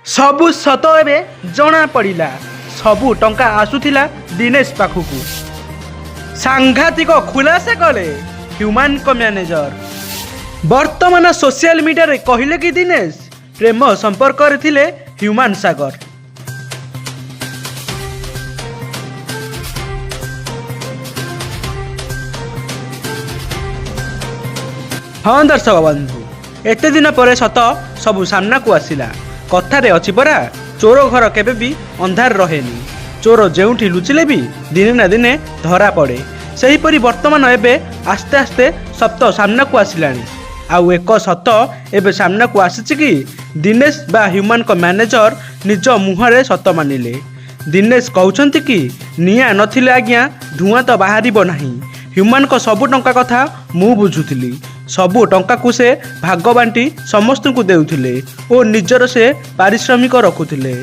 सबु सत एबे जना पड़ा सबु टंका आसुथिला दिनेश पाखकू सांघातिक खुलासा कले ह्यूमान को मैनेजर। वर्तमान सोशल मीडिया रे कहले कि दिनेश प्रेम संपर्क रे ह्यूमान सागर। हाँ दर्शक बंधु, एते दिन पर सत सबू सामना को आसिला। कथारे अछि परा, चोर घर केबे भी अंधार रहेनी। चोर जेउठी लुचिले भी दिने ना दिने धरा पड़े। सेहीपरि वर्तमान एबे आस्ते आस्ते सत सामना को आसिलानी। आउ एक सत एबे सामना को आसिछि कि दिनेश बा ह्यूमान को मैनेजर निज मुहरे सत मानिले। दिनेश कहउछंती कि निया नथिले आज्ञा धुआं तो बाहरिबो नाही। ह्यूमान को सबु टंका कथा मु बुझुथिली। सबु टंका को से भाग बांटी समस्त को देउथिले ओ निजर से पारिश्रमिक रखुथिले।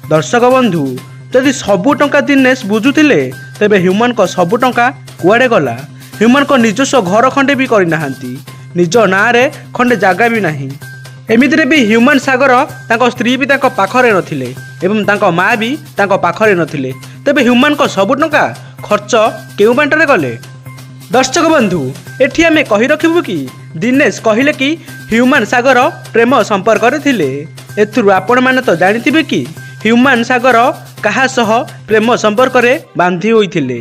दर्शक बंधु, जदि सबु टंका दिनेश बुझुथिले तेबे ह्यूमान को सबु टंका कुआडे गला। ह्यूमान को निजस्व घर खंडे भी करि नाहांती, निज ना रे खंडे जागा भी नाही। एमितिरे भी ह्यूमान सागर तांको स्त्री भी तांको पाखरे नथिले एवं तांको माँ भी तांको पाखरे नथिले। तेबे ह्यूमान को सबु टंका खर्च केउ बांटरे गले? दर्शक बंधु, एठी आमे कहि रखिबु कि दिनेश कहिले कि ह्यूमान सागर प्रेम संपर्क रे थिले। एथुरु आपण माने तो जानिथिबे कि ह्यूमान सागर काहा सह प्रेम संपर्क रे बांधी होइथिले।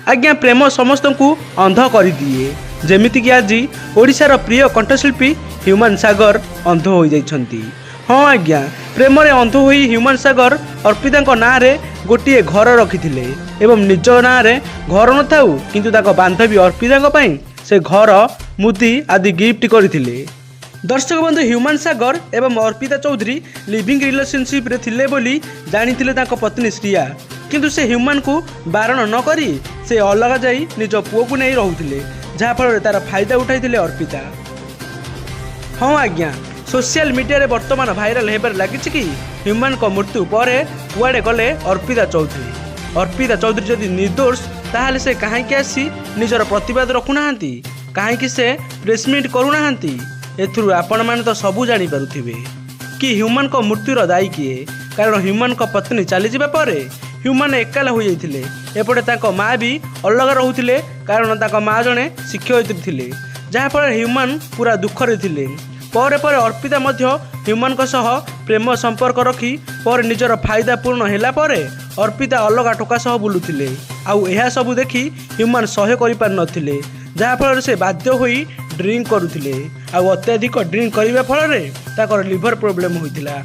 आज्ञा प्रेम समस्त को अंध कर दिए। जेमिति कि आज ओडिशार प्रिय कंठशिल्पी ह्यूमान सागर अंध हो जाइछंती। हाँ आज्ञा, प्रेम रे अंध होई ह्यूमान सागर अर्पिता ना रे गोटे घर रखिथिले एवं निज ना रे घर न थाउ किंतु ताको बांधवी अर्पिता पई से घर मुदी आदि गिफ्ट करथिले। दर्शक बंधु, ह्यूमान सागर एवं अर्पिता चौधरी लिविंग रिलेशनशिप रे थिले बोली जानिथिले ताको पत्नी श्रिया, किंतु से ह्यूमान को बारण न करी से अलग जाई निज पुओ को नहीं रहुथिले, जहा फल तार फायदा उठाइथिले अर्पिता। हाँ आज्ञा, सोशल मीडिया रे वर्तमान भाइराल हेबार लागिछि कि ह्यूमान को मृत्यु परे कुआडे गले अर्पिता चौधरी। अर्पिता चौधरी जदि निर्दोष ताहले से काहेकि आसी निजर प्रतिवाद रखुनाहांती, काहेकि से प्रेसमिट करुनाहांती? एथुरु आपण माने तो सबू जानी पारुथिबे कि ह्यूमान को मृत्युर दायी किए। कारण ह्यूमान को पत्नी चली जिबा परे ह्यूमान एकाला हो जाइथिले। एपटे ताको माँ भी अलग रहुथिले कारण ताको माँ जणे शिक्षयित्री थिले, जहा फल ह्यूमान पूरा दुख रे थिले। पर पर अर्पिता मध्य ह्यूमान को सह प्रेम संपर्क रखी पर निजर फायदा पूर्ण होला परे अर्पिता अलग टोका सह बुलुथिले। आउ एहा सबु देखि ह्यूमान सह्य करि पार नथिले, जहा फल से बाध्य होई ड्रिंक करुथिले। आउ अत्याधिक ड्रिंक करिबा फल रे ताकर लिवर प्रॉब्लम होइथिला।